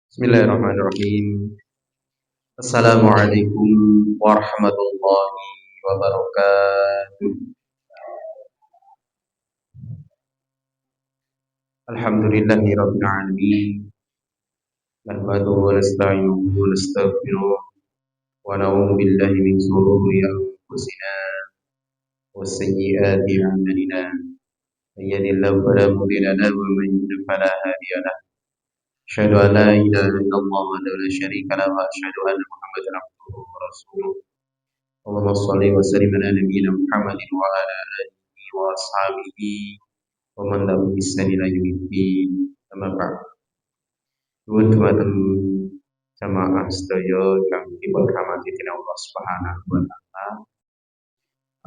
Bismillahirrahmanirrahim. Assalamualaikum warahmatullahi wabarakatuh. Alhamdulillahirabbil alamin. Nahmaduhu wa nasta'inuhu wa nastaghfiruh wa na'udzu billahi min shururi anfusina wa sayyiati a'malina. Man yahdihillahu fala mudilla lahu wa man yudlil fala hadiya lahu. Asyhadu an la ilaha illallah wahdahu la syarika lahu wa asyhadu anna Muhammadan abduhu wa rasuluh. Allahumma shalli wa sallim ala nabiyyina Muhammadin wa ala alihi wa ashabihi wa man tabi'ahum bi ihsan ila yaumiddin. Amma ba'd. Nuwun dhumateng jamaah sedaya kang dipun rahmati dening Allah Subhanahu wa taala.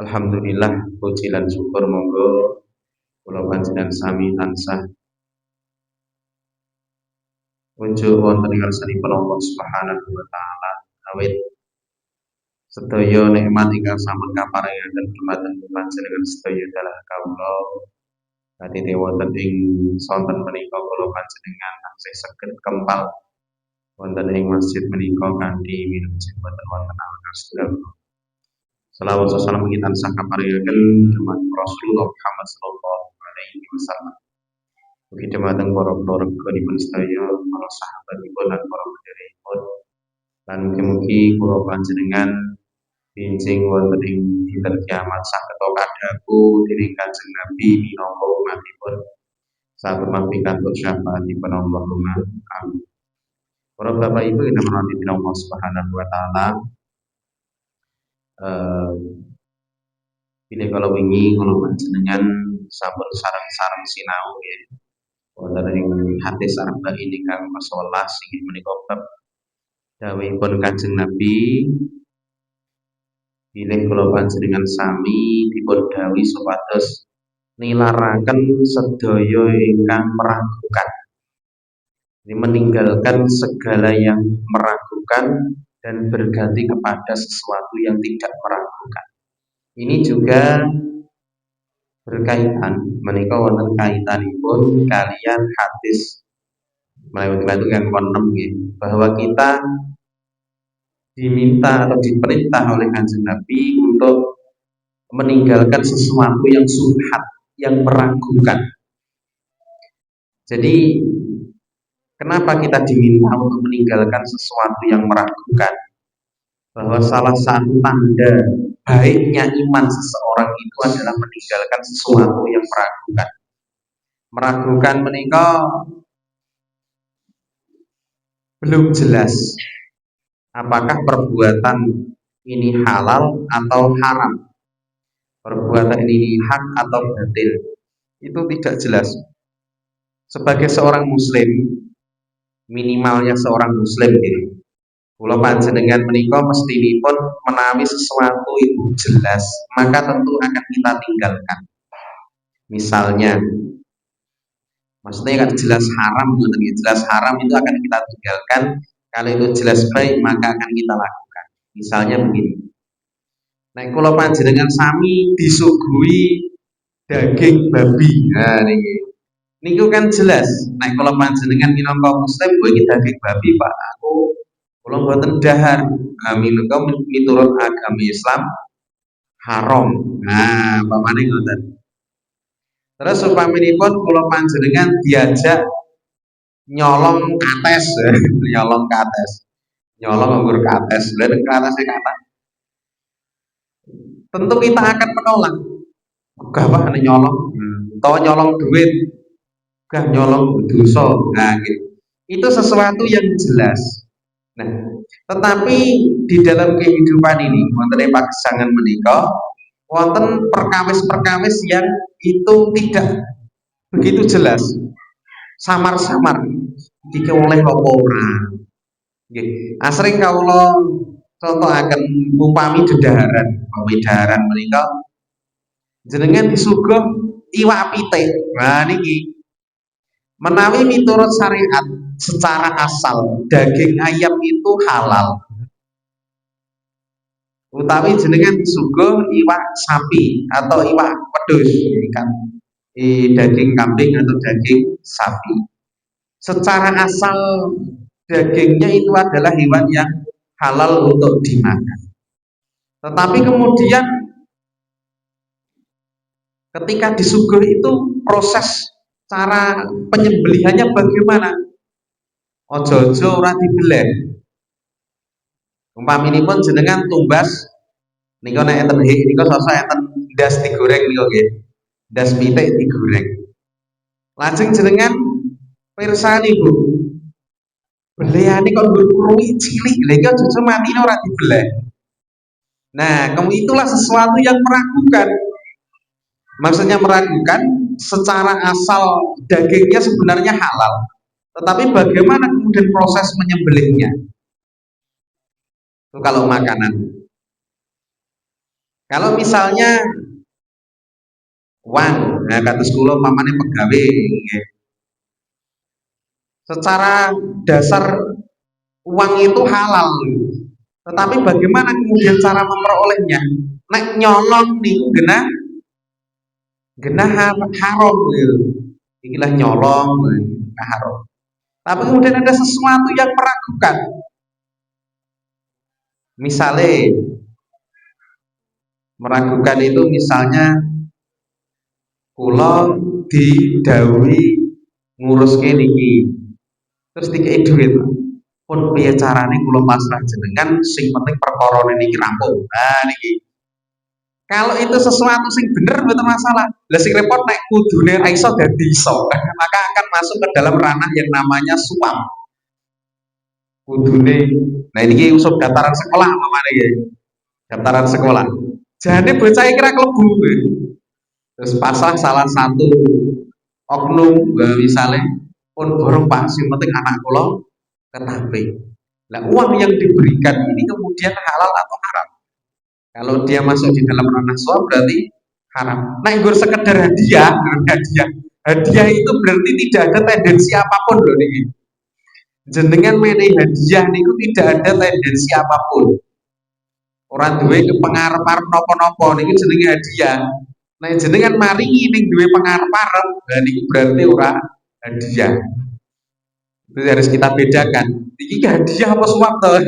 Alhamdulillah puji lan syukur monggo kula panjenengan sami tansah muncul wonten ing ngarsanipun Allah Subhanahu wa taala awit sedaya nikmat ingkang sampun kaparingaken dhumateng panjenengan sedaya dalah kawula kadite wonten ing sonten menika kula panjenengan taksih saged kempal wonten ing masjid menika kanthi minujeng boten wonten alasan sedaya. Selawat salam kita tansah kaparingaken dumateng Rasulullah Muhammad sallallahu alaihi wasallam. Ugi dumateng para keluarganipun sedaya, para sahabatipun lan para pendherekaipun. Lan mugi-mugi kula panjenengan pinjing wonten ing dinten kiamat saged kadaku dening Kanjeng Nabi minangka umatipun saged mampikatur syafaatipun Allahumma amin. Para bapak ibu ingkang rahmati Allah Subhanahu wa taala, pilih kalau wingi kula panjenengan sampun sareng-sareng sinau ya. Wonten ing hadis arba'in ingkang 11 inggih menika bab dawuhipun Kanjeng Nabi. Bilih kula panjenengan sami dipun dawuhi supados nilaraken sedaya ingkang meragukan. Ini meninggalkan segala yang meragukan dan berganti kepada sesuatu yang tidak meragukan. Ini juga berkaitan menika wonten kaitanipun kalian hadis menawi yang ke-6 bahwa kita diminta atau diperintah oleh Kanjeng Nabi untuk meninggalkan sesuatu yang subhat, yang meragukan. Jadi kenapa kita diminta untuk meninggalkan sesuatu yang meragukan? Bahwa salah satu tanda baiknya iman seseorang itu adalah meninggalkan sesuatu yang meragukan. Meragukan menika belum jelas apakah perbuatan ini halal atau haram, perbuatan ini hak atau batil, itu tidak jelas. Sebagai seorang muslim, minimalnya seorang muslim kula panjenengan menika mestinipun menawi sesuatu itu jelas, maka tentu akan kita tinggalkan. Misalnya, maksudnya kan jelas haram, jelas haram itu akan kita tinggalkan. Kalau itu jelas baik, maka akan kita lakukan. Misalnya begini, nek kula panjenengan sami disuguhi daging babi, nah niku kan jelas. Nek kula panjenengan minangka muslim, iki daging babi Pak, kula mboten dahar. Minangka miturut agama Islam haram. Nah, pamane ngoten. Terus upaminipun kula panjenengan diajak nyolong kates, nyolong anggur kates, lha katese kata. Tentu kita akan menolak. Gak apa nyolong, atau nyolong duit, gak nyolong dosa. Nah, gitu. Itu sesuatu yang jelas. Nah, tetapi di dalam kehidupan ini, wonten pagesangan menika, wonten perkawis-perkawis yang itu tidak begitu jelas, samar-samar, jika oleh apa ora. Asring kawula contohaken upami dedaharan menika jenengan disuguh iwak pite. Nah niki menawi miturut syariat secara asal daging ayam itu halal, utawi jenengan disuguh iwak sapi atau iwak wedhus ikan daging kambing atau daging sapi, secara asal dagingnya itu adalah hewan yang halal untuk dimakan. Tetapi kemudian ketika disuguhi itu proses cara penyembelihannya bagaimana? Ojo-ojo ora dibeleh. Umpaminipun jenengan tumbas nika nek enten nika sosok enten ndas digoreng nika nggih. Ndas pitik digoreng. Lajeng jenengan pirsani Bu. Belehane kok ngruwi cilik. Lha iki aja matine ora dibeleh. Nah, itulah sesuatu yang meragukan. Maksudnya meragukan secara asal dagingnya sebenarnya halal. Tetapi bagaimana kemudian proses menyembelihnya? Itu kalau makanan. Kalau misalnya uang, nah kados kula pamane pegawe nggih. Secara dasar uang itu halal. Tetapi bagaimana kemudian cara memperolehnya? Nek nyolong niku genah haram gitu. Ikilah nyolong, haram. Tapi kemudian ada sesuatu yang meragukan. Misalnya meragukan itu misalnya kula didhawuhi nguruske niki. Terus dikei duit. Pun piye carane kula pasrah jenengan sing penting perkara niki rampung. Nah niki. Kalau itu sesuatu sing bener betul masalah. Lah sing repot nek kudune ra iso dadi iso, maka akan masuk ke dalam ranah yang namanya suap. Kudune. Nah ini usul daftaran sekolah mamane ya. Daftaran sekolah. Jadi bocah iki ra klebu. Terus pasang salah satu oknum misalnya pun borong Pak sing penting anak kula ketape. Nah uang yang diberikan ini kemudian halal atau haram? Kalau dia masuk di dalam ranah suap berarti haram. Nah, gur sekedar hadiah itu berarti tidak ada tendensi apapun loh nih. Jenengan menehi hadiah niku tidak ada tendensi apapun. Orang duwe pengarep-arep napa-napa niku jenenge hadiah. Nah, jenengan maringi ning duwe pengarep-arep, nah niku berarti ora hadiah. Itu harus kita bedakan. Ini hadiah apa suap toh?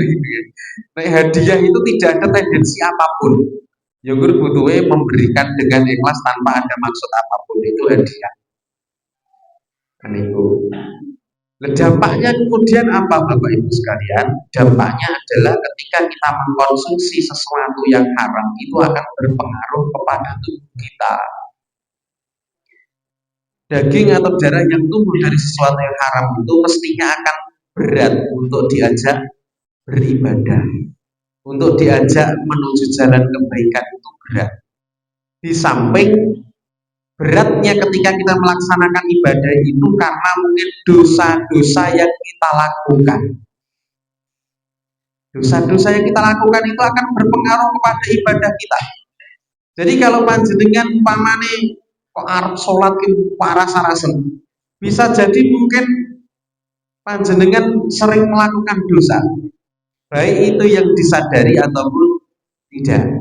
Nah, hadiah itu tidak ada tendensi apapun. Yang guru butuhnya memberikan dengan ikhlas tanpa ada maksud apapun itu hadiah. Kan itu. Dampaknya kemudian apa Bapak Ibu sekalian? Dampaknya adalah ketika kita mengkonsumsi sesuatu yang haram itu akan berpengaruh kepada tubuh kita. Daging atau darah yang tumbuh dari sesuatu yang haram itu mestinya akan berat untuk diajak beribadah, untuk diajak menuju jalan kebaikan itu berat. Di samping beratnya ketika kita melaksanakan ibadah itu karena mungkin dosa-dosa yang kita lakukan. Dosa-dosa yang kita lakukan itu akan berpengaruh kepada ibadah kita. Jadi kalau panjenengan pamane kok arep salat ki parah sarasen, bisa jadi mungkin panjenengan sering melakukan dosa, baik itu yang disadari ataupun tidak.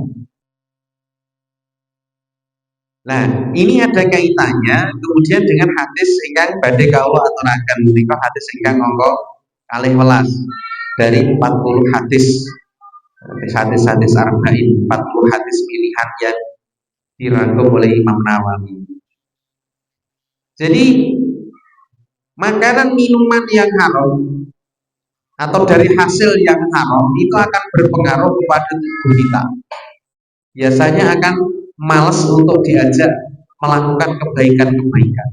Nah, ini ada kaitannya kemudian dengan hadis ingkang badhe kawula aturaken menika hadis ingkang angka 12 dari 40 hadis arba'in, 40 hadis pilihan yang dirangkum oleh Imam Nawawi. Jadi makanan minuman yang haram atau dari hasil yang haram itu akan berpengaruh kepada tubuh kita. Biasanya akan malas untuk diajak melakukan kebaikan-kebaikan.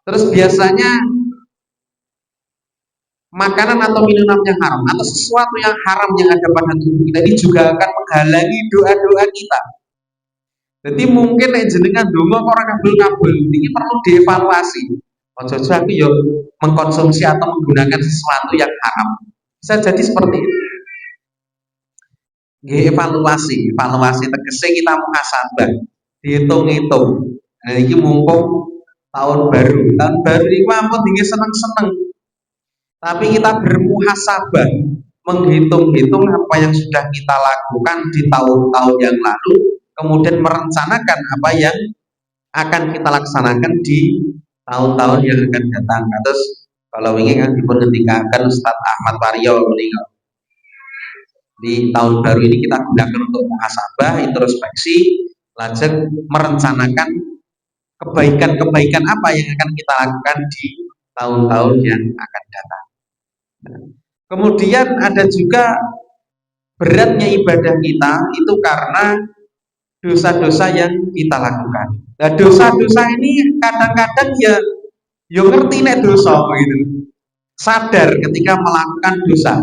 Terus biasanya makanan atau minuman yang haram atau sesuatu yang haram yang ada pada tubuh kita ini juga akan menghalangi doa-doa kita. Jadi mungkin jenengan donga kok ora kabul-kabul, ini perlu dievaluasi. Ojo-ojo aku yo mengkonsumsi atau menggunakan sesuatu yang haram. Bisa jadi seperti itu. Evaluasi tegese kita muhasabah, dihitung-hitung. Nah ini mumpung tahun baru ini ampun tinggi seneng-seneng. Tapi kita bermuhasabah, menghitung-hitung apa yang sudah kita lakukan di tahun-tahun yang lalu, kemudian merencanakan apa yang akan kita laksanakan di tahun-tahun yang akan datang. Terus Kalau ingin kan dipun ngendikaken Ustadz Ahmad Waryo menika. Di tahun baru ini kita gunakan untuk muhasabah, introspeksi, lajeng merencanakan kebaikan-kebaikan apa yang akan kita lakukan di tahun-tahun yang akan datang. Kemudian ada juga beratnya ibadah kita itu karena dosa-dosa yang kita lakukan. Nah, dosa-dosa ini kadang-kadang ya ngerti nek dosa gitu. Sadar ketika melakukan dosa.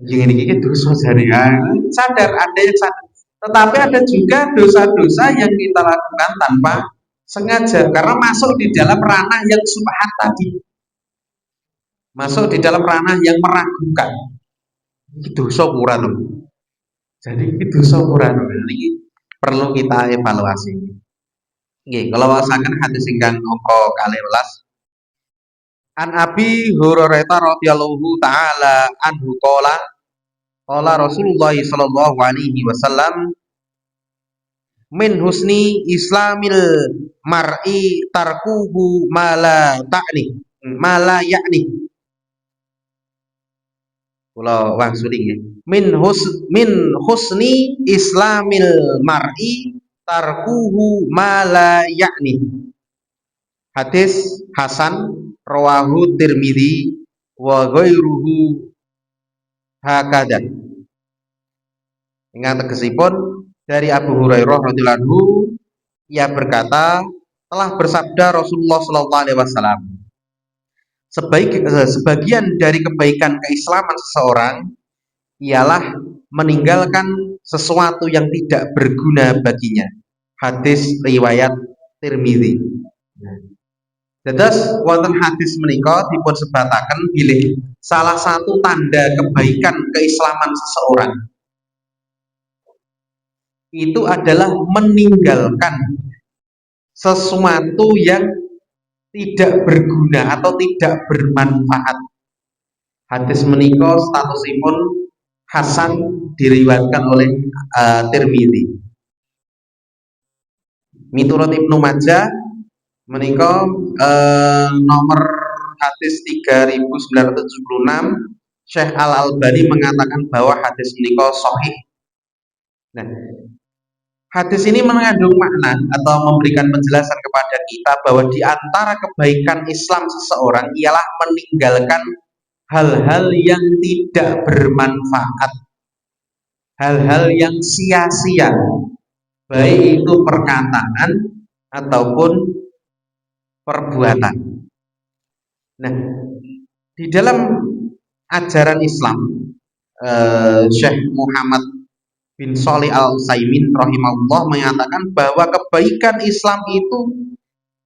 Yang ini dosa jaringan, sadar ada yang sadar. Tetapi ada juga dosa-dosa yang kita lakukan tanpa sengaja karena masuk di dalam ranah yang subhat tadi. Masuk di dalam ranah yang meragukan. Ini dosa murah loh. Jadi itu dosa murah loh. Ini perlu kita evaluasi. Oke, kalau wasakan hadis ingkang angka 12 An Abi Hurairah radhiyallahu taala anhu qala Rasulullah sallallahu alaihi wasallam min husni islamil mar'i tarkuhu mala yakni. Kula wangsuli nggih. Min husni islamil mar'i tarkuhu mala yakni. Hadis hasan rawahu Tirmidzi wa ghairuhu hakada. Ingat tegesipun dari Abu Hurairah radhiyallahu anhu, ia berkata, telah bersabda Rasulullah sallallahu alaihi wasallam, sebagian dari kebaikan keislaman seseorang ialah meninggalkan sesuatu yang tidak berguna baginya. Hadis riwayat Tirmidzi. Dados wonten hadis menika dipun sebataken bilih salah satu tanda kebaikan keislaman seseorang itu adalah meninggalkan sesuatu yang tidak berguna atau tidak bermanfaat. Hadis menika statusipun hasan diriwayatkan oleh Tirmidzi. Miturut Ibnu Majah menika nomor hadis 3976, Syekh Al-Albani mengatakan bahwa hadis menika sahih. Nah, hadis ini mengandung makna atau memberikan penjelasan kepada kita bahwa di antara kebaikan Islam seseorang ialah meninggalkan hal-hal yang tidak bermanfaat, hal-hal yang sia-sia, baik itu perkataan ataupun perbuatan. Nah, di dalam ajaran Islam, Syekh Muhammad bin Shalih Al-Utsaimin rahimahullah mengatakan bahwa kebaikan Islam itu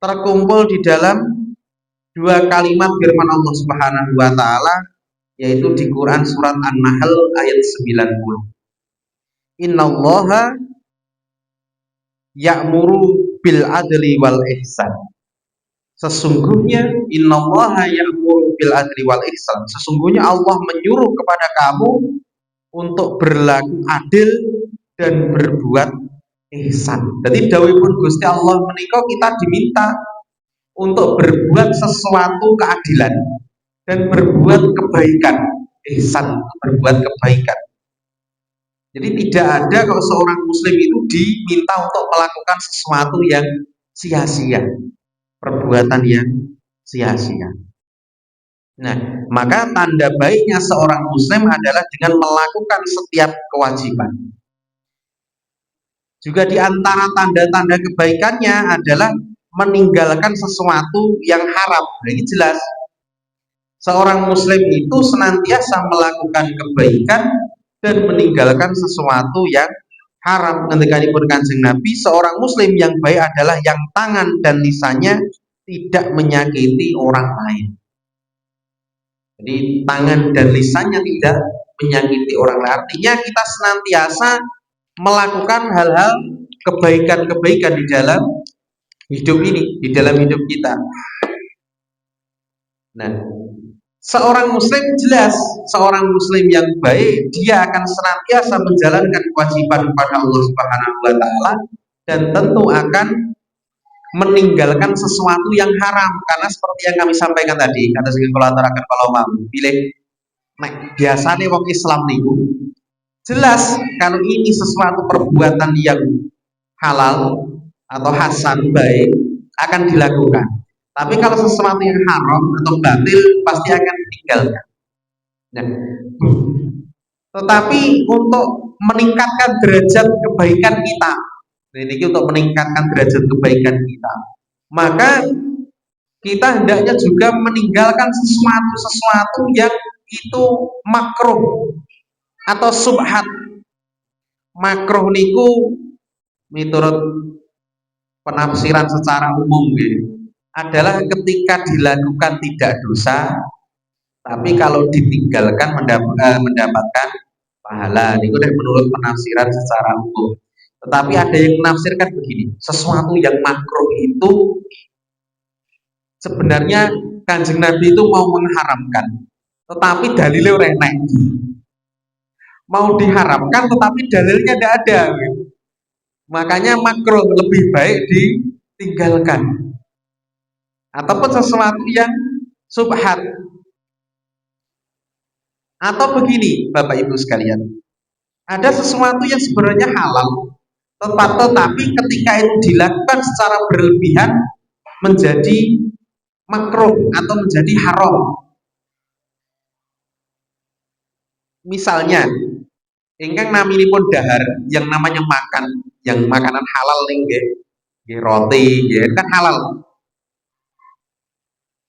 terkumpul di dalam dua kalimat firman Allah Subhanahu wa taala, yaitu di Quran surat An-Nahl ayat 90. Innallaha ya'muru bil adli wal ihsan. Sesungguhnya innallaha ya'muru bil adli wal ihsan. Sesungguhnya Allah menyuruh kepada kamu untuk berlaku adil dan berbuat ihsan. Jadi dawuhipun Gusti Allah menika kita diminta untuk berbuat sesuatu keadilan dan berbuat kebaikan, ihsan, berbuat kebaikan. Jadi tidak ada kalau seorang muslim itu diminta untuk melakukan sesuatu yang sia-sia, perbuatan yang sia-sia. Nah, maka tanda baiknya seorang muslim adalah dengan melakukan setiap kewajiban. Juga di antara tanda-tanda kebaikannya adalah meninggalkan sesuatu yang haram. Nah, ini jelas. Seorang muslim itu senantiasa melakukan kebaikan dan meninggalkan sesuatu yang haram. Ngendikanipun Kanjeng Nabi, seorang muslim yang baik adalah yang tangan dan lisannya tidak menyakiti orang lain. Jadi tangan dan lisannya tidak menyakiti orang lain. Artinya kita senantiasa melakukan hal-hal kebaikan-kebaikan di dalam hidup ini, di dalam hidup kita. Nah, seorang muslim jelas, seorang muslim yang baik, dia akan senantiasa menjalankan kewajiban kepada Allah Subhanahu wa taala dan tentu akan meninggalkan sesuatu yang haram, karena seperti yang kami sampaikan tadi, kata sing kula aturaken kalau mau pilih nek biasane wong Islam niku jelas kalau ini sesuatu perbuatan yang halal atau hasan baik akan dilakukan. Tapi kalau sesuatu yang haram atau batil pasti akan ditinggalkan. Nah, tetapi untuk meningkatkan derajat kebaikan kita, ini untuk meningkatkan derajat kebaikan kita, maka kita hendaknya juga meninggalkan sesuatu yang itu makruh atau subhat. Makruh niku menurut penafsiran secara umum adalah ketika dilakukan tidak dosa, tapi kalau ditinggalkan mendapatkan pahala. Ini udah menurut penafsiran secara umum. Tetapi ada yang menafsirkan begini, sesuatu yang makruh itu sebenarnya Kanjeng Nabi itu mau mengharamkan, tetapi dalilnya ora enak. Mau diharamkan tetapi dalilnya tidak ada. Makanya makruh lebih baik ditinggalkan. Ataupun sesuatu yang subhat. Atau begini Bapak Ibu sekalian, ada sesuatu yang sebenarnya halal, tetapi ketika itu dilakukan secara berlebihan menjadi makruh atau menjadi haram. Misalnya, ingkang naminipun dahar, yang namanya makan, yang makanan halal nggih, roti, nggih kan halal.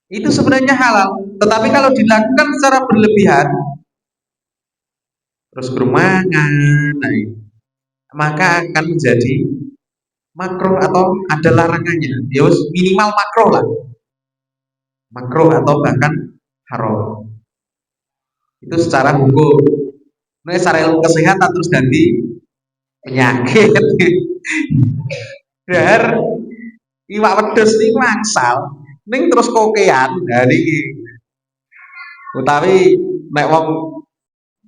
Itu sebenarnya halal, tetapi kalau dilakukan secara berlebihan, terus kerumangan, maka akan menjadi makruh atau ada larangannya. Ya minimal makruh lah, makruh atau bahkan haram. Itu secara hukum. Nah, secara ilmu kesehatan terus ganti penyakit. Dahar iwak wedhus niku angsal, ning terus kokean dari utawi nek wong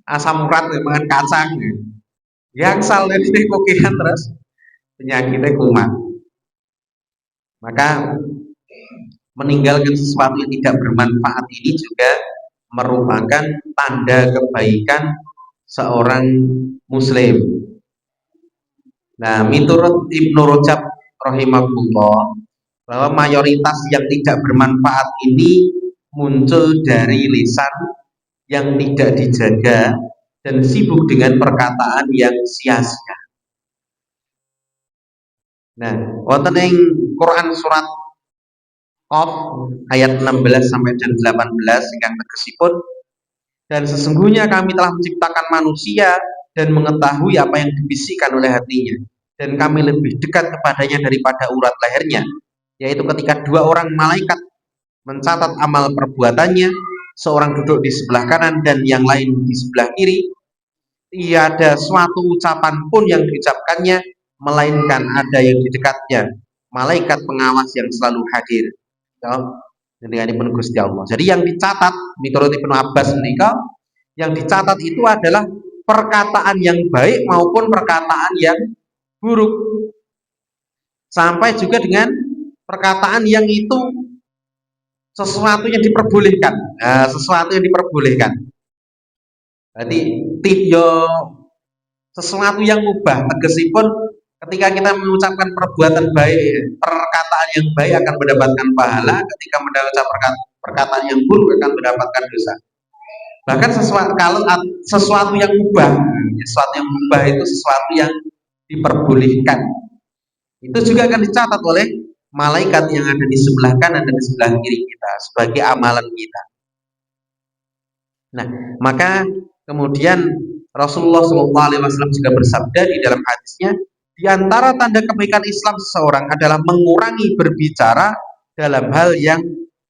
asam urat mangan kacang ya angsal dari kokean terus penyakitnya kumat. Maka meninggalkan sesuatu yang tidak bermanfaat ini juga merupakan tanda kebaikan seorang muslim. Nah, menurut Ibnu Rajab rahimahullah, bahwa mayoritas yang tidak bermanfaat ini muncul dari lisan yang tidak dijaga dan sibuk dengan perkataan yang sia-sia. Nah, wonten ing Quran surat Qaf ayat 16 sampai dan 18 yang tegesipun, dan sesungguhnya kami telah menciptakan manusia dan mengetahui apa yang dibisikkan oleh hatinya, dan kami lebih dekat kepadanya daripada urat lehernya, yaitu ketika dua orang malaikat mencatat amal perbuatannya, seorang duduk di sebelah kanan dan yang lain di sebelah kiri. Tiada suatu ucapan pun yang diucapkannya, melainkan ada yang di dekatnya, malaikat pengawas yang selalu hadir. Dengan pun Gusti Allah. Jadi yang dicatat menurut Ibnu Abbas menikah, yang dicatat itu adalah perkataan yang baik maupun perkataan yang buruk. Sampai juga dengan perkataan yang itu sesuatu yang diperbolehkan. Nah, sesuatu yang diperbolehkan. Berarti sesuatu yang mubah, tegesipun ketika kita mengucapkan perbuatan baik, perkataan yang baik akan mendapatkan pahala, ketika mengucapkan perkataan yang buruk akan mendapatkan dosa. Bahkan sesuatu yang mubah, sesuatu yang mubah itu sesuatu yang diperbolehkan. Itu juga akan dicatat oleh malaikat yang ada di sebelah kanan dan di sebelah kiri kita sebagai amalan kita. Nah, maka kemudian Rasulullah SAW juga bersabda di dalam hadisnya, di antara tanda kebaikan Islam seseorang adalah mengurangi berbicara dalam hal yang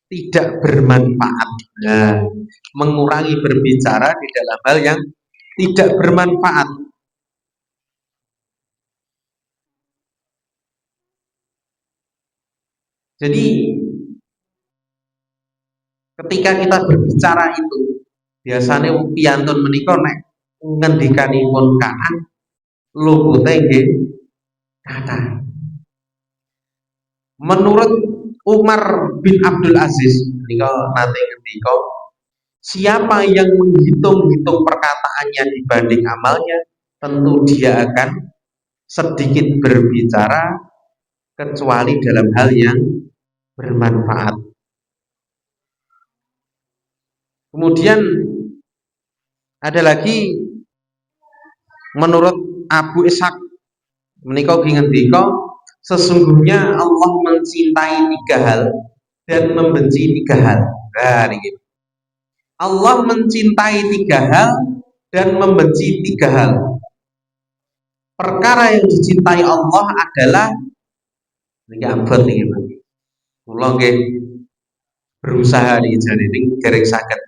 tidak bermanfaat. Nah, mengurangi berbicara di dalam hal yang tidak bermanfaat. Jadi ketika kita berbicara itu biasanya piyantun menika nek ngendikanipun kaan lupute nggih kata. Menurut Umar bin Abdul Aziz niko nate ngendika, siapa yang menghitung-hitung perkataannya dibanding amalnya, tentu dia akan sedikit berbicara kecuali dalam hal yang bermanfaat. Kemudian ada lagi menurut Abu Ishaq menika ngendika, sesungguhnya Allah mencintai tiga hal dan membenci tiga hal. Nah, ini. Allah mencintai tiga hal dan membenci tiga hal. Perkara yang dicintai Allah adalah ini abot ini, Pak. Kula nggih berusaha nih jadi ini garing saged.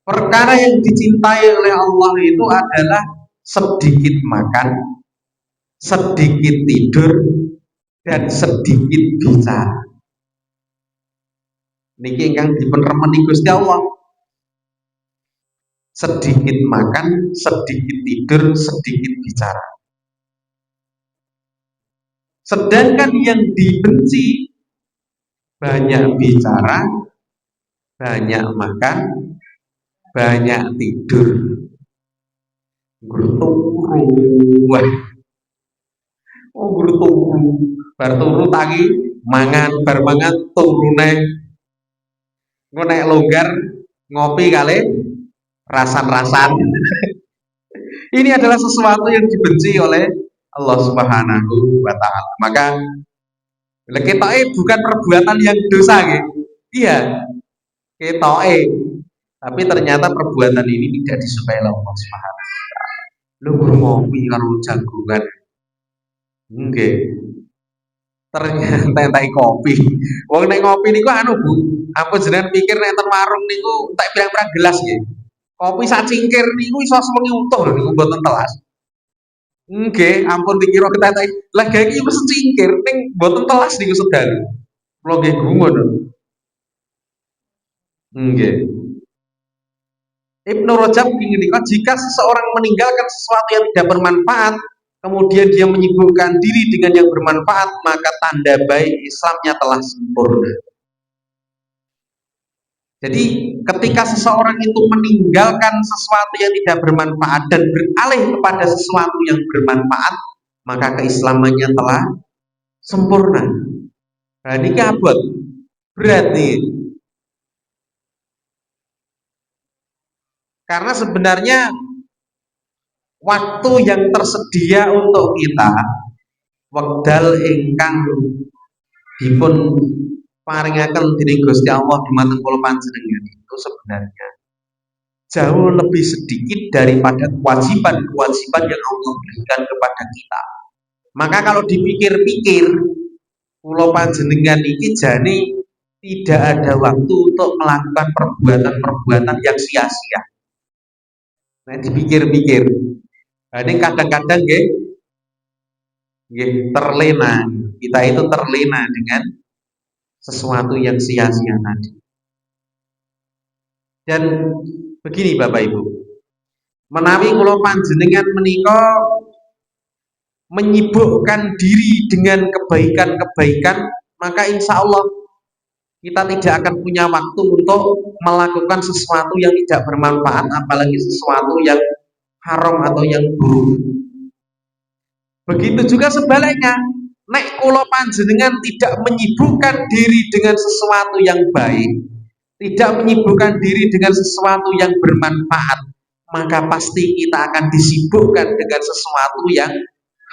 Perkara yang dicintai oleh Allah itu adalah sedikit makan, sedikit tidur, dan sedikit bicara. Niki ingkang dipun remeni Gusti Allah. Sedikit makan, sedikit tidur, sedikit bicara. Sedangkan yang dibenci banyak bicara, banyak makan, banyak tidur. Guru oh guru turu, bar turu tangi mangan, bar mangan turu neh. Engko nek longgar ngopi kali rasan-rasan. Ini adalah sesuatu yang dibenci oleh Allah Subhanahu wa taala. Maka ketoke bukan perbuatan yang dosa gitu. Iya, ketoke. Tapi ternyata perbuatan ini tidak disukai oleh Allah Subhanahu wa taala. Lu ngopi karo jagungan. Nggih. Ternyata entek kopi. Wong nek ngopi niku anu Bu, apa jenengan pikir nek ten warung niku entek pirang-pirang gelas nggih. Kopi sak cingkir niku iso sewengi utuh niku mboten telas. Nggih, ampun dikira ketetek. Lah gawe iki wis cingkir ning mboten telas niku sedalu. Kula nggih gumun. Nggih. Ibnu Rajab ngendika, jika seseorang meninggalkan sesuatu yang tidak bermanfaat, kemudian dia menyibukkan diri dengan yang bermanfaat, maka tanda baik Islamnya telah sempurna. Jadi ketika seseorang itu meninggalkan sesuatu yang tidak bermanfaat dan beralih kepada sesuatu yang bermanfaat, maka keislamannya telah sempurna. Nah, ini kabut berat nih. Karena sebenarnya waktu yang tersedia untuk kita, wekdal ingkang dipun paringaken dening Gusti Allah dumateng kula panjenengan itu sebenarnya jauh lebih sedikit daripada kewajiban-kewajiban yang Allah berikan kepada kita. Maka kalau dipikir-pikir, kula panjenengan iki jane tidak ada waktu untuk melakukan perbuatan-perbuatan yang sia-sia. Nah, dipikir-pikir. Nah, ini kadang-kadang nggih terlena. Kita itu terlena dengan sesuatu yang sia-sia tadi. Dan begini Bapak Ibu, menawi kula panjenengan menika menyibukkan diri dengan kebaikan-kebaikan, maka insya Allah kita tidak akan punya waktu untuk melakukan sesuatu yang tidak bermanfaat, apalagi sesuatu yang haram atau yang buruk. Begitu juga sebaliknya, nek kula panjenengan tidak menyibukkan diri dengan sesuatu yang baik, tidak menyibukkan diri dengan sesuatu yang bermanfaat, maka pasti kita akan disibukkan dengan sesuatu yang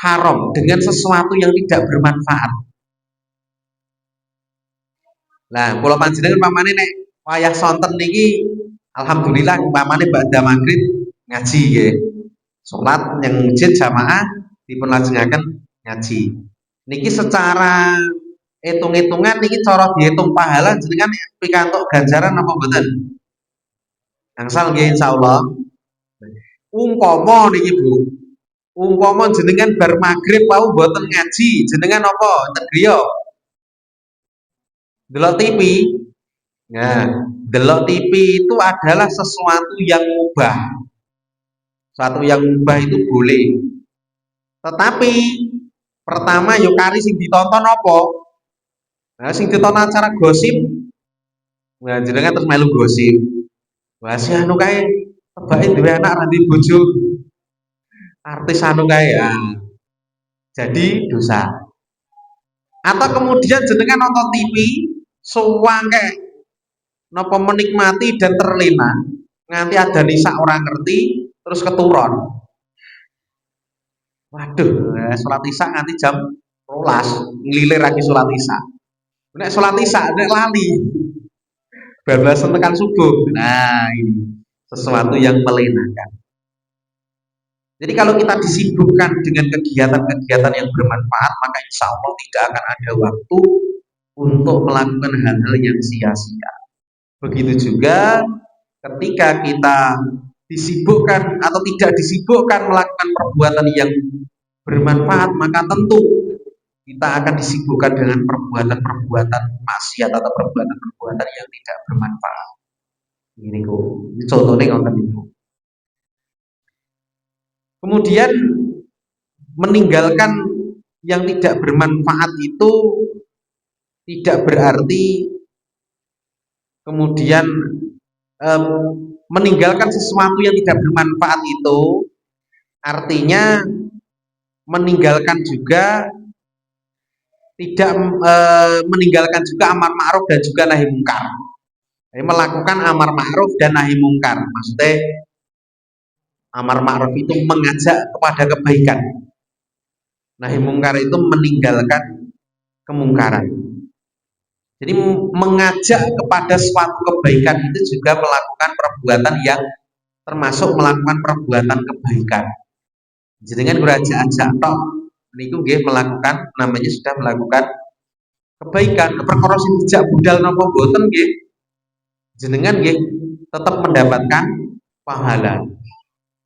haram, dengan sesuatu yang tidak bermanfaat. Nah, kula panjenengan pamane nek wayah sonten niki alhamdulillah pamane badha maghrib ngaji nggih. Salat yang masjid jamaah dipun lajengaken ngaji. Niki secara hitung-hitungan niki cara dihitung pahala jenengan pikantuk ganjaran apa mboten? Angsal nggih insyaallah. Umpama niki Bu. Umpama jenengan bar maghrib wau mboten ngaji, jenengan apa? Tegriya. Delok TV. Nah, delok TV itu adalah sesuatu yang mubah. Sesuatu yang mubah itu boleh. Tetapi pertama yo kari sing ditonton apa? Nah, sing ditonton acara gosip, nah jenengan terus melu gosip. Wah, si anu kae tebake duwe anak ra duwe bojo. Artis anu kae ya. Jadi dosa. Atau kemudian jenengan nonton TV, suwangke napa menikmati dan terlena nganti ada nisa orang ngerti terus keturun. Waduh, sholat isya nganti jam 12 ngelilir lagi sholat isya. Nek sholat isya nek lali bablasan tekan subuh. Nah, ini sesuatu yang melenakan. Jadi kalau kita disibukkan dengan kegiatan-kegiatan yang bermanfaat, maka insya Allah tidak akan ada waktu untuk melakukan hal-hal yang sia-sia. Begitu juga ketika kita disibukkan atau tidak disibukkan melakukan perbuatan yang bermanfaat, maka tentu kita akan disibukkan dengan perbuatan-perbuatan maksiat atau perbuatan-perbuatan yang tidak bermanfaat. Ini contohnya ngoten niku. Kemudian meninggalkan yang tidak bermanfaat itu tidak berarti kemudian meninggalkan sesuatu yang tidak bermanfaat itu artinya meninggalkan juga tidak meninggalkan juga amar ma'ruf dan juga nahi mungkar. Jadi melakukan amar ma'ruf dan nahi mungkar. Maksudnya amar ma'ruf itu mengajak kepada kebaikan. Nahi mungkar itu meninggalkan kemungkaran. Jadi mengajak kepada suatu kebaikan itu juga melakukan perbuatan yang termasuk melakukan perbuatan kebaikan. Jadi dengan berajak-ajak tok niku nggih melakukan namanya sudah melakukan kebaikan. Perkara sing dijak budal napa mboten nggih jenengan nggih tetap mendapatkan pahala.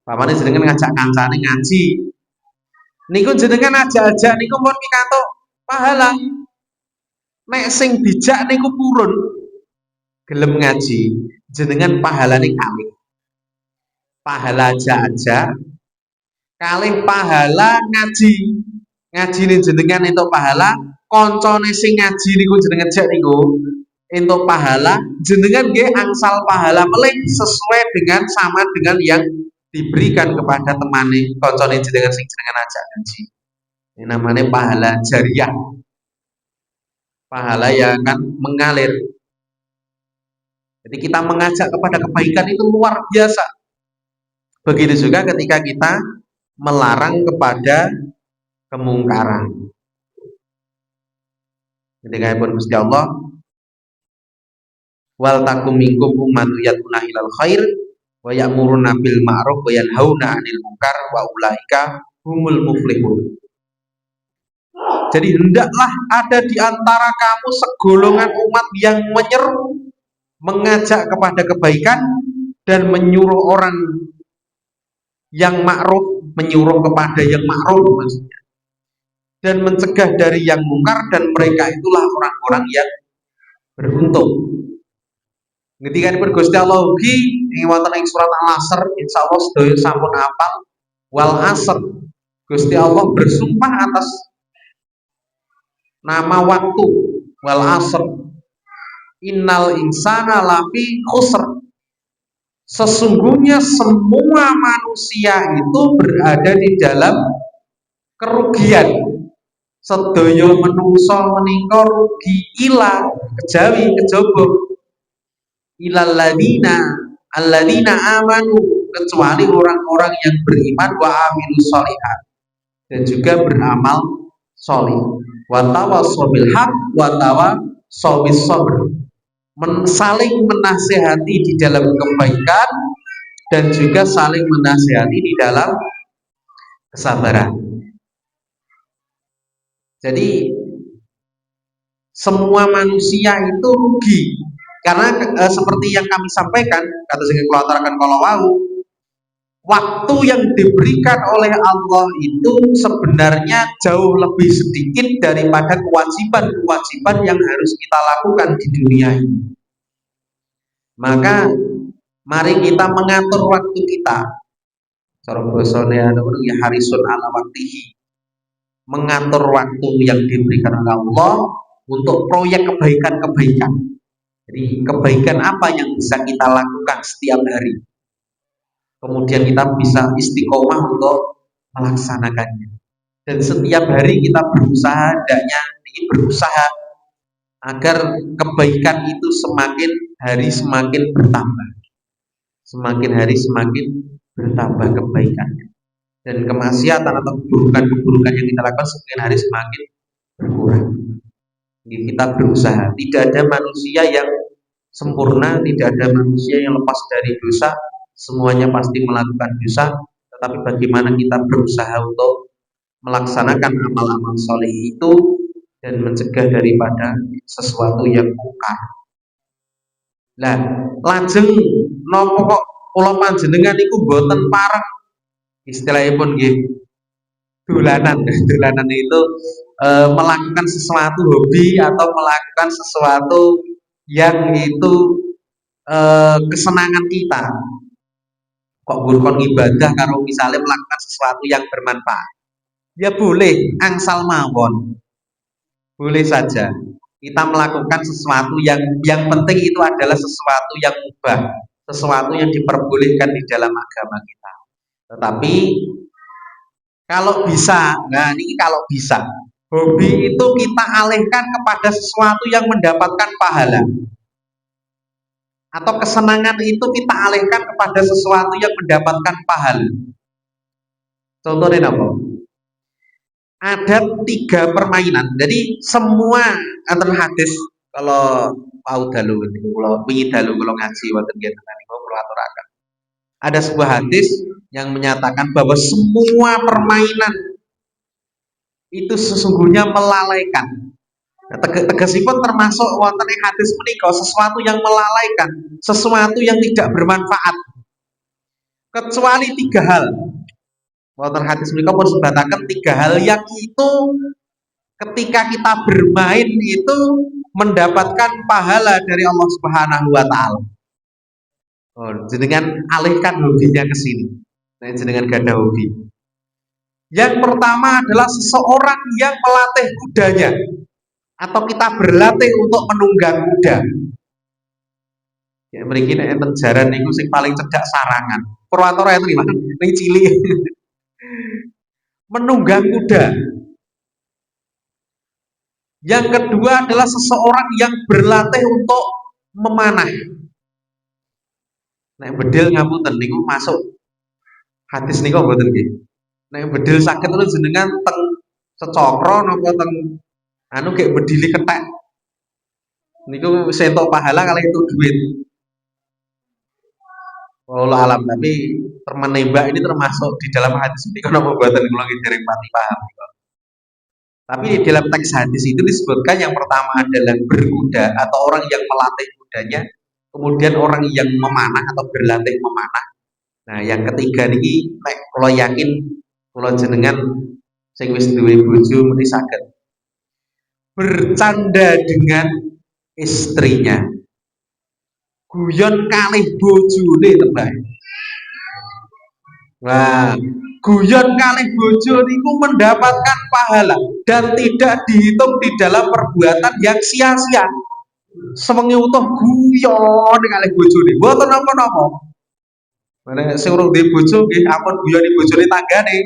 Pamane jenengan ngajak kancane ngaji. Niku jenengan ajak-ajak niku pun pikantuk pahala. Nek sing dijak niku purun gelem ngaji, jenengan pahalane kalih. Pahala ajak-ajak kalih pahala ngaji. Ngajine jenengan entuk pahala, koncone sing ngaji niku jenengan jak niku entuk pahala, jenengan nggih angsal pahala melih sesuai dengan sama dengan yang diberikan kepada temani koncone jenengan sing jenengan ajak ngaji. Ini namanya pahala jariah. Pahala yang akan mengalir. Jadi kita mengajak kepada kebaikan itu luar biasa. Begitu juga ketika kita melarang kepada kemungkaran. Ketika pun Gusti Allah wal takum minkum ummatun yad'una ilal khair wa ya'muruna bil ma'ruf wa yanhauna 'anil munkar wa ulaika humul muflihun. Jadi hendaklah ada di antara kamu segolongan umat yang menyeru, mengajak kepada kebaikan dan menyuruh orang yang ma'ruf, menyuruh kepada yang ma'ruf maksudnya. Dan mencegah dari yang mungkar dan mereka itulah orang-orang yang beruntung. Ketika dipun Gusti Allah ugi ing wonten ing surat Al-Asr insyaallah sedaya sampun hafal wal asr. Gusti Allah bersumpah atas nama waktu wal asr. Innal insana lafi khusr. Sesungguhnya semua manusia itu berada di dalam kerugian. Sedaya menungso menika rugi ila kejawi kejaba ilal alladzina amanu kecuali orang-orang yang beriman wa amilus sholihat dan juga beramal sholih wa tawassaw bil haq wa tawassaw bis sabr saling menasihati di dalam kebaikan dan juga saling menasihati di dalam kesabaran. Jadi semua manusia itu rugi karena seperti yang kami sampaikan kata sing kula aturaken kala wau waktu yang diberikan oleh Allah itu sebenarnya jauh lebih sedikit daripada kewajiban-kewajiban yang harus kita lakukan di dunia ini. Maka mari kita mengatur waktu kita. Cara basane ya harisun ala waktihi. Mengatur waktu yang diberikan oleh Allah untuk proyek kebaikan-kebaikan. Jadi kebaikan apa yang bisa kita lakukan setiap hari. Kemudian kita bisa istiqomah untuk melaksanakannya. Dan setiap hari kita berusaha, hendaknya ingin berusaha agar kebaikan itu semakin hari semakin bertambah. Semakin hari semakin bertambah kebaikannya. Dan kemaksiatan atau keburukan-keburukan yang kita lakukan semakin hari semakin berkurang. Jadi kita berusaha. Tidak ada manusia yang sempurna, tidak ada manusia yang lepas dari dosa. Semuanya pasti melakukan dosa. Tetapi bagaimana kita berusaha untuk melaksanakan amal-amal soleh itu dan mencegah daripada sesuatu yang mungkar. Lah, lajeng napa kok kula panjenengan iku boten pareng istilahipun nggih dolanan. Dolanan itu melakukan sesuatu hobi atau melakukan sesuatu yang itu kesenangan kita. Kok kon ibadah kalau misalnya melakukan sesuatu yang bermanfaat. Ya boleh, angsal mawon. Boleh saja. Kita melakukan sesuatu yang penting itu adalah sesuatu yang mubah, sesuatu yang diperbolehkan di dalam agama kita. Tetapi kalau bisa, nah ini kalau bisa, hobi itu kita alihkan kepada sesuatu yang mendapatkan pahala. Atau kesenangan itu kita alihkan kepada sesuatu yang mendapatkan pahala. Contohnya apa? Ada 3 permainan. Jadi semua enten hadis kalau mau dalu kalau wingi dalu kalau ngaji wonten nggih niku kula aturaken. Ada sebuah hadis yang menyatakan bahwa semua permainan itu sesungguhnya melalaikan. Nah, tegasipun termasuk wonten ing hadis menika sesuatu yang melalaikan, sesuatu yang tidak bermanfaat. Kecuali 3 hal. Wonten hadis menika pun sebataken 3 hal yang itu ketika kita bermain itu mendapatkan pahala dari Allah Subhanahu wa taala. Oh, jenengan alihkan hobinya ke sini. Nah, jenengan gada hobi. Yang pertama adalah seseorang yang melatih kudanya atau kita berlatih untuk menunggang kuda. Ya mriki nek enten jaran niku sing paling cedhak sarangan. Purwatara itu gimana? Ning cilik. Menunggang kuda. Yang kedua adalah seseorang yang berlatih untuk memanah. Nek bedil ngapunten niku masuk hadis niku mboten nggih. Nek bedil saged terus jenengan teng secokro napa teng anu gek bedili kethek. Niku sentok pahala kali itu duit. Wallahu alam, tapi menembak ini termasuk di dalam hadis niku napa mboten kula nggih dereng pati paham. Tapi di dalam teks hadis itu disebutkan yang pertama adalah berkuda atau orang yang melatih kudanya, kemudian orang yang memanah atau berlatih memanah. Nah, yang ketiga niki nek kula yakin kula jenengan sing wis duwe bojo mesti saged bercanda dengan istrinya. Guyon kalih bojone tebak. Wah, guyon kalih bojo niku mendapatkan pahala dan tidak dihitung di dalam perbuatan yang sia-sia. Sewengi utuh guyon kalih bojone. Mboten napa-napa. Mana sing urung duwe bojo nggih ampun guyoni bojone tanggane.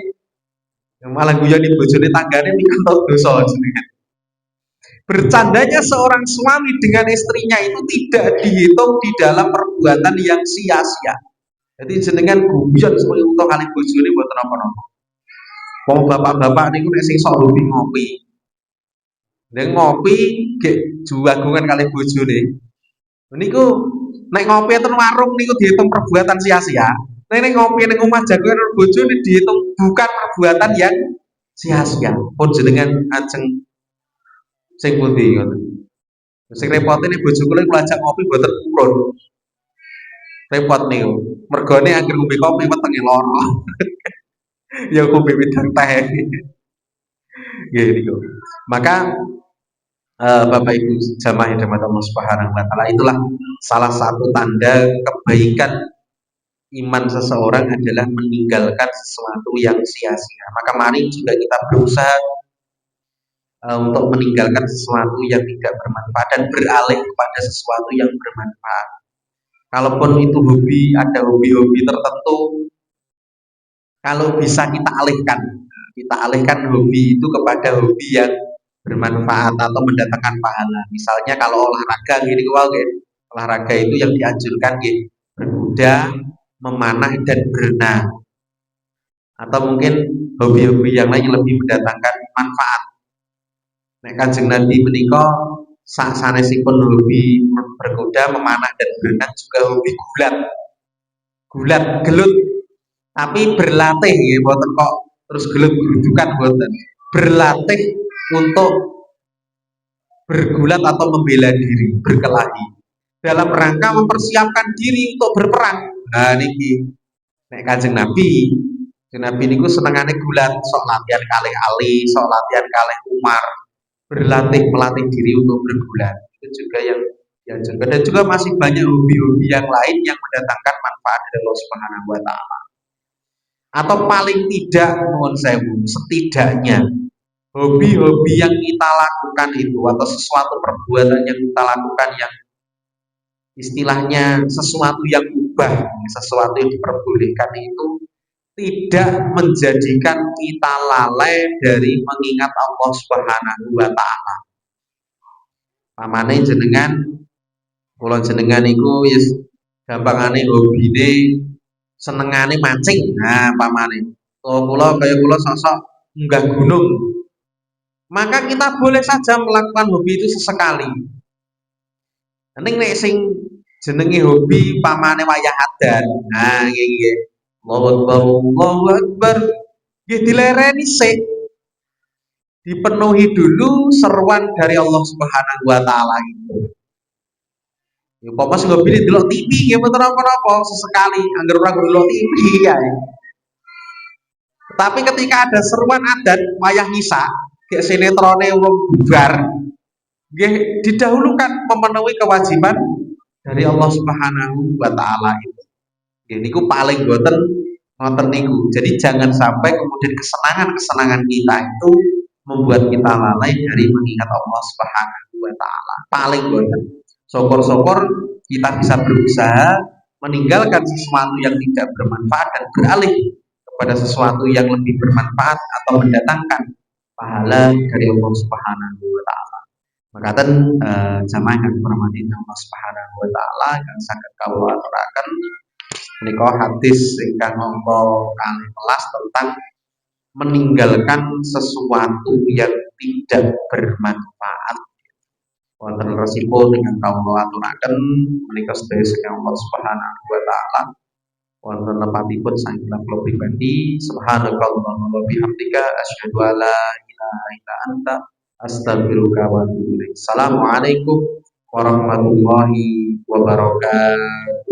Yang malah guyoni bojone tanggane mikantos dosa jenengan. Bercandanya seorang suami dengan istrinya itu tidak dihitung di dalam perbuatan yang sia-sia. Jadi jenengan guyon sewengi utuh kalih bojone mboten napa-napa. Wong bapak-bapak niku nek sing sok hobi ngopi. Nek ngopi gek juagungan kalih bojone. Niku nek ngopi ten warung niku dihitung perbuatan sia-sia. Nek ngopi ning omah jagungan karo bojone dihitung bukan perbuatan yang sia-sia. Pun jenengan ajeng sing pundi ngoten. Sing repote nek bojo kula ajak ngopi mboten purun. Repot niku. Mergone anggere ngombe kopi wetenge lara. Ya kopi bidang teh. Nggih niku. Maka Bapak Ibu jamaah yang dirahmati Allah Subhanahu wa taala, itulah salah satu tanda kebaikan iman seseorang adalah meninggalkan sesuatu yang sia-sia. Maka mari juga kita berusaha untuk meninggalkan sesuatu yang tidak bermanfaat dan beralih kepada sesuatu yang bermanfaat. Kalaupun itu hobi, ada hobi-hobi tertentu, kalau bisa kita alihkan hobi itu kepada hobi yang bermanfaat atau mendatangkan pahala. Misalnya kalau olahraga gini, olahraga itu yang dianjurkan berkuda, memanah dan berenang. Atau mungkin hobi-hobi yang lain yang lebih mendatangkan manfaat. Nek Kanjeng Nabi menika sak sanesipun hobi berkuda, memanah dan berenang juga hobi gulat, gelut, tapi berlatih ya, boten kok terus gelut gerudukan boten. Berlatih untuk bergulat atau membela diri, berkelahi dalam rangka mempersiapkan diri untuk berperang. Nah niki nek Kanjeng Nabi niku senengane gulat, sok latihan kalih Ali, sok latihan kalih Umar, melatih diri untuk bergulat. Itu juga yang dianjurkan dan juga masih banyak hobi-hobi yang lain yang mendatangkan manfaat dari Allah Subhanahu wa taala. Atau paling tidak mohon sewu, setidaknya hobi-hobi yang kita lakukan itu atau sesuatu perbuatan yang kita lakukan yang istilahnya sesuatu yang mubah, sesuatu yang diperbolehkan itu tidak menjadikan kita lalai dari mengingat Allah Subhanahu wa taala. Pamane jenengan kula jenengan iku wis gampangane hobine senengane mancing. Nah, pamane. Kula sosok munggah gunung. Maka kita boleh saja melakukan hobi itu sesekali. Ning nek sing jenenge hobi pamane wayah adan. Nah, nggih. Allahu Akbar. Nggih dilereni sik. Dipenuhi dulu seruan dari Allah Subhanahu wa taala itu. Ya papa sing hobi delok TV nggih mboten apa-apa sesekali anggar ora delok TV ya. Tapi ketika ada seruan adat wayah ngisa, kayak sinetrone urung bubar, nggih didahulukan memenuhi kewajiban dari Allah Subhanahu wa taala itu. Nggih niku paling boten ngoten niku. Jadi jangan sampai kemudian kesenangan-kesenangan kita itu membuat kita lalai dari mengingat Allah Subhanahu wa taala. Paling boten. Syukur-syukur kita bisa berusaha meninggalkan sesuatu yang tidak bermanfaat dan beralih kepada sesuatu yang lebih bermanfaat atau mendatangkan pahala dari Allah Subhanahu wa taala. Makaten jamaah kang hormati Allah Subhanahu wa taala kang saged kawula aturaken menika hadis ingkang angka 12 tentang meninggalkan sesuatu yang tidak bermanfaat. Wonten resiko dengan kawula aturaken menika sedaya saking Allah Subhanahu wa taala. Wonten lepatipun saking kula pribadi, subhanakallahumma wa bihamdika asyhadu an la ilaha illa anta astaghfiruka wa atubu ilaik. Assalamualaikum warahmatullahi wabarakatuh.